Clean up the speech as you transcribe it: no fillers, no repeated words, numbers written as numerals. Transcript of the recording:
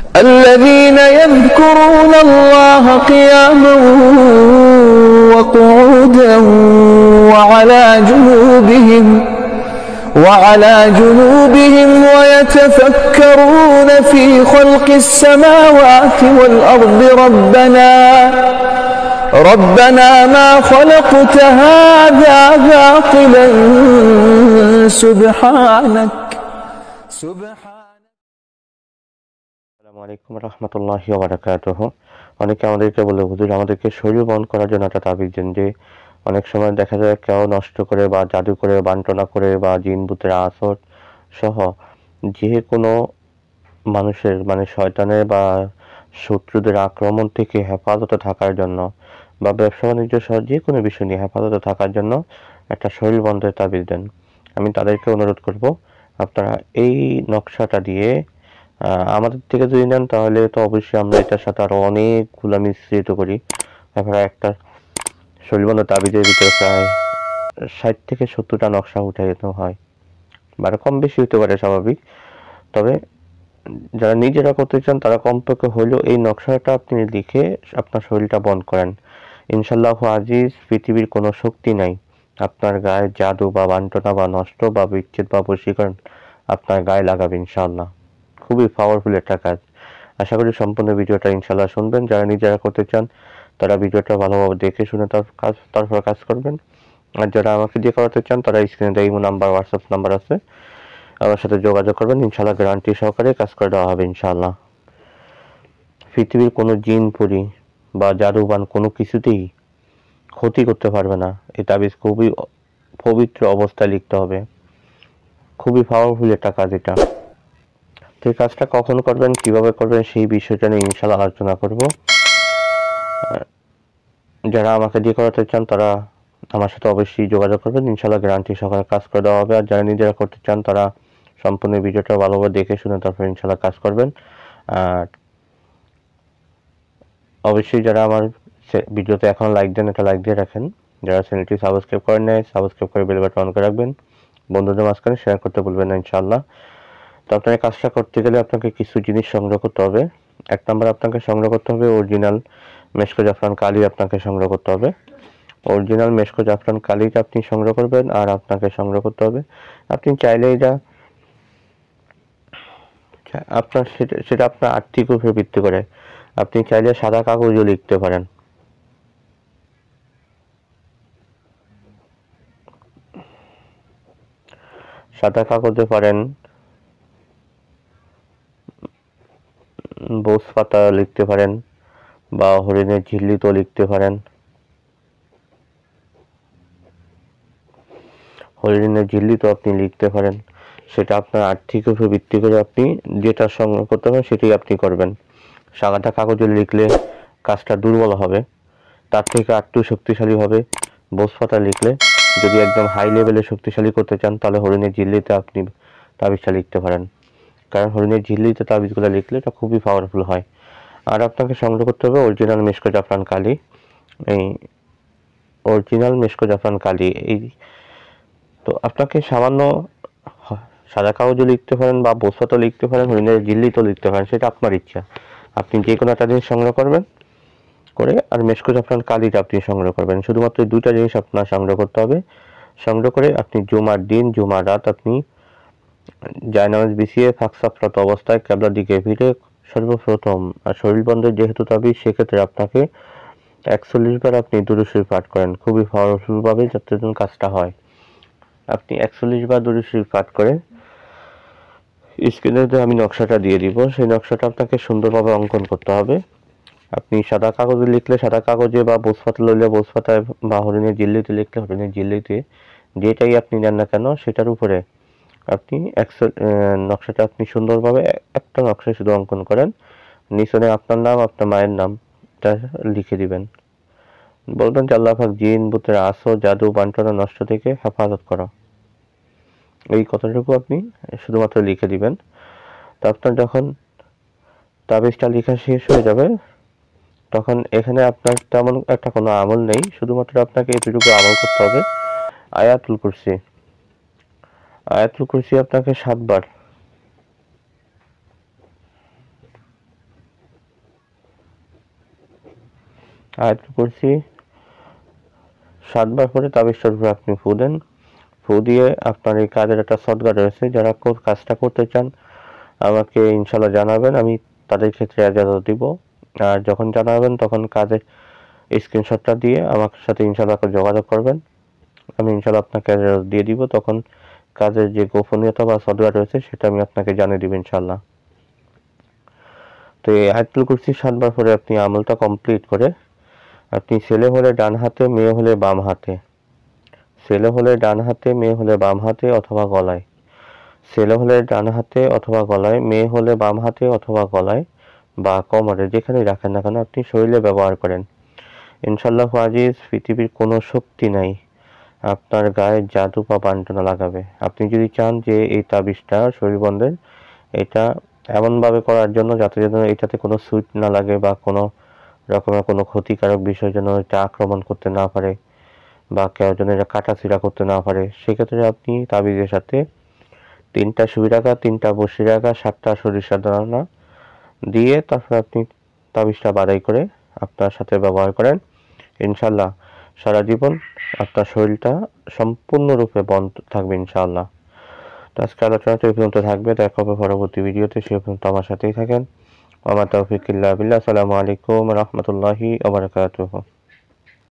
الذين يذكرون الله قياما وقعودا وعلى جنوبهم ويتفكرون في خلق السماوات والأرض ربنا ما خلقت هذا باطلا سبحانك আসসালামু আলাইকুম রহমতুল্লাহি ওয়া বারাকাতুহু। অনেকে আমাদেরকে বলে, হুজুর আমাদেরকে শরীর বহন করার জন্য একটা তাবিজ দেন। যে অনেক সময় দেখা যায় কেউ নষ্ট করে বা জাদু করে বান্টনা করে বা জিন ভূতের আসর সহ যে কোনো মানুষের মানে শয়তানের বা শত্রুদের আক্রমণ থেকে হেফাজতে থাকার জন্য বা ব্যবসা বাণিজ্য সহ যে কোনো বিষয় নিয়ে হেফাজতে থাকার জন্য একটা শরীর বন্ধের তাবিজ দেন। আমি তাদেরকে অনুরোধ করব, আপনারা এই নকশাটা দিয়ে আমাদের থেকে যদি নেন তাহলে তো অবশ্যই আমরা এটার সাথে আরো অনেকগুলো মিশ্রিত করি। তারপরে একটা শরীরবন্ধ তাবিজের ভিতরে প্রায় 60 থেকে 70টা নকশা উঠাইতে হয়, বা কম বেশি হতে পারে স্বাভাবিক। তবে যারা নিজেরা করতে চান তারা কমপক্ষে হলেও এই নকশাটা আপনি লিখে আপনার শরীরটা বন্ধ করেন। ইনশাল্লাহ আজিজ, পৃথিবীর কোনো শক্তি নাই আপনার গায়ে জাদু বা বান্টনা বা নষ্ট বা বিচ্ছেদ বা বশীকরণ আপনার গায়ে লাগাবে ইনশাআল্লাহ। খুবই পাওয়ারফুল একটা কাজ। আশা করি সম্পূর্ণ ভিডিওটা ইনশাআল্লাহ শুনবেন। যারা নিজেরা করতে চান তারা ভিডিওটা ভালোভাবে দেখে শুনে তারপর কাজ করবেন। আর যারা আমাকে দিয়ে করাতে চান তারা স্ক্রিনে দেওয়া ইমো নাম্বার, হোয়াটসঅ্যাপ নাম্বার আছে, আমার সাথে যোগাযোগ করবেন। ইনশাআল্লাহ গ্যারান্টি সহকারে কাজ করে দেওয়া হবে ইনশাআল্লাহ। পৃথিবীর কোনো জিন পরি বা জাদুবান কোনো কিছুতেই ক্ষতি করতে পারবে না। এই তাবিজ খুবই পবিত্র অবস্থায় লিখতে হবে। খুবই পাওয়ারফুল একটা কাজ এটা। তো এই কাজটা কখন করবেন, কিভাবে করবেন সেই বিষয়টা নিয়ে ইনশাআল্লাহ আলোচনা করব। যারা আমাকে দিয়ে করাতে চান তারা আমার সাথে অবশ্যই যোগাযোগ করবেন। ইনশাআল্লাহ গ্যারান্টি সহকারে কাজ করে দেওয়া হবে। আর যারা নিজেরা করতে চান তারা সম্পূর্ণ ভিডিওটা ভালোভাবে দেখে শুনে তারপর ইনশাআল্লাহ কাজ করবেন। আর অবশ্যই যারা আমার ভিডিওতে এখন লাইক দেন, এটা লাইক দিয়ে রাখেন। যারা চ্যানেলটি সাবস্ক্রাইব করেন নাই, সাবস্ক্রাইব করে বেল বাটন অন করে রাখবেন। বন্ধুদের মাঝখানে শেয়ার করতে ভুলবেন না ইনশাআল্লাহ। তো আপনার এই কাজটা করতে গেলে আপনাকে কিছু জিনিস সংগ্রহ করতে হবে। এক নম্বর আপনাকে সংগ্রহ করতে হবে অরিজিনাল মেশকো জাফরান কালি। আপনাকে সংগ্রহ করতে হবে অরিজিনাল মেশকো জাফরান কালিটা আপনি সংগ্রহ করবেন। আর আপনাকে সংগ্রহ করতে হবে, আপনি চাইলে এটা আপনার সেটা আপনার আর্থিক উপরে ভিত্তি করে আপনি চাইলে সাদা কাগজও লিখতে পারেন। সাদা কাগজে পারেন, বোস পাতা লিখতে পারেন, বা হরিণের ঝিল্লিতেও লিখতে পারেন। হরিণের ঝিল্লিতেও আপনি লিখতে পারেন। সেটা আপনার আর্থিক উপর ভিত্তি করে আপনি যেটা সংগ্রহ করতে পারেন সেটাই আপনি করবেন। সাদা কাগজে লিখলে কাজটা দুর্বল হবে, তার থেকে একটু শক্তিশালী হবে বোস পাতা লিখলে। যদি একদম হাই লেভেলে শক্তিশালী করতে চান তাহলে হরিণের ঝিল্লিতে আপনি তাবিজটা লিখতে পারেন, কারণ হরিণের ঝিল্লিতে তাবিজগুলো লিখলে এটা খুবই পাওয়ারফুল হয়। আর আপনাকে সংগ্রহ করতে হবে অরিজিনাল মেশকো জাফরান কালি। এই অরিজিনাল মেশকো জাফরান কালি এই তো আপনাকে সামান্য সাদা কাগজও লিখতে পারেন বা বোস পাতাও লিখতে পারেন, হরিণের ঝিল্লিতেও লিখতে পারেন, সেটা আপনার ইচ্ছা। আপনি যে কোনো একটা জিনিস সংগ্রহ করবেন করে, আর মেশকো জাফরান কালিটা আপনি সংগ্রহ করবেন। শুধুমাত্র দুইটা জিনিস আপনার সংগ্রহ করতে হবে। সংগ্রহ করে আপনি জুমার দিন জুমার রাত আপনি জায়নামাজ বিছিয়ে ফাঁকসাফরত অবস্থায় কিবলার দিকে ফিরে সর্বপ্রথম, আর শরীর বন্ধের যেহেতু তাবিজ সেক্ষেত্রে আপনাকে 41 বার আপনি দুরূদ শরীফ পাঠ করেন। খুবই পাওয়ারফুল ভাবে যাতে কাজটা হয়। আপনি 41 বার দুরূদ শরীফ পাঠ করে স্ক্রিনে আমি নকশাটা দিয়ে দিব, সেই নকশাটা আপনাকে সুন্দরভাবে অঙ্কন করতে হবে। আপনি সাদা কাগজে লিখলে সাদা কাগজে, বা বোস পাতা লইলে বোস পাতায়, বা হরিণের ঝিল্লিতে লিখলে হরিণের ঝিল্লিতে, যেটাই আপনি নেন না কেন সেটার উপরে আপনি নকশাটা আপনি সুন্দরভাবে একটা নকশায় শুধু অঙ্কন করেন। নিচনে আপনার নাম, আপনার মায়ের নামটা লিখে দিবেন। বলবেন যে আল্লাহ পাক জিন ভূতের আসর জাদু বান্টনা নষ্ট থেকে হেফাজত করো, এই কথাটুকু আপনি শুধুমাত্র লিখে দিবেন। তো আপনার যখন তাবিজটা লেখা শেষ হয়ে যাবে তখন এখানে আপনার তেমন একটা কোনো আমল নেই, শুধুমাত্র আপনাকে এতটুকু আমল করতে হবে। আয়াতুল কুরসি, আয়াতুল কুরসি আপনাকে 7 বার আয়াতুল কুরসি 7 বার পরে তাবিজটার উপরে আপনি ফু দেন। ফু দিয়ে আপনার এই কাজের একটা সদকা রয়েছে, যারা কাজটা করতে চান আমাকে ইনশাল্লাহ জানাবেন, আমি তাদের ক্ষেত্রে ইজাজত দিব। আর যখন জানাবেন তখন কাজের স্ক্রিনশটটা দিয়ে আমার সাথে ইনশাল্লাহ যোগাযোগ করবেন, আমি ইনশাল্লাহ আপনাকে ইজাজত দিয়ে দিব। তখন কাজের যে গোপনীয়তা বা সদকা রয়েছে সেটা আমি আপনাকে জানিয়ে দিব ইনশাল্লাহ। তো এই আয়াতুল কুরসি 7 বার পরে আপনি আমলটা কমপ্লিট করে আপনি ছেলে হলে ডান হাতে, মেয়ে হলে বাম হাতে, ছেলে হলে ডান হাতে, মেয়ে হলে বাম হাতে অথবা গলায়, ছেলে হলে ডান হাতে অথবা গলায়, মেয়ে হলে বাম হাতে অথবা গলায় বা কোমরে, যেখানেই রাখেন না কেন আপনি শরীরে ব্যবহার করেন। ইনশাআল্লাহ আজিজ, পৃথিবীর কোনো শক্তি নাই আপনার গায়ে জাদু বা বান্টনা লাগাবে। আপনি যদি চান যে এই তাবিজটা শরীর বন্ধের, এটা এমনভাবে করার জন্য যাতে যেন এটাতে কোনো সুইট না লাগে বা কোনো রকমের কোনো ক্ষতিকারক বিষয় যেন এটা আক্রমণ করতে না পারে বা কেউ যেন এটা কাটাছিড়া করতে না পারে, সেক্ষেত্রে আপনি তাবিজের সাথে 3টা সুই রাখা, 3টা বসি রাখা, 7টা সরিষার দানা দিয়ে তারপর আপনি তাবিজটা বাদাই করে আপনার সাথে ব্যবহার করেন। ইনশাল্লাহ সারা জীবন আপনার শরীরটা সম্পূর্ণরূপে বন্ধ থাকবে ইনশাআল্লাহ। তো আজকে আলোচনাটা এই পর্যন্ত থাকবে, দেখা হবে পরবর্তী ভিডিওতে, সে পর্যন্ত আমার সাথেই থাকেন। ওয়া মা তাওফিক ইল্লা বিল্লাহ। আসসালামু আলাইকুম ওয়া রাহমাতুল্লাহি ওয়া বারাকাতুহু।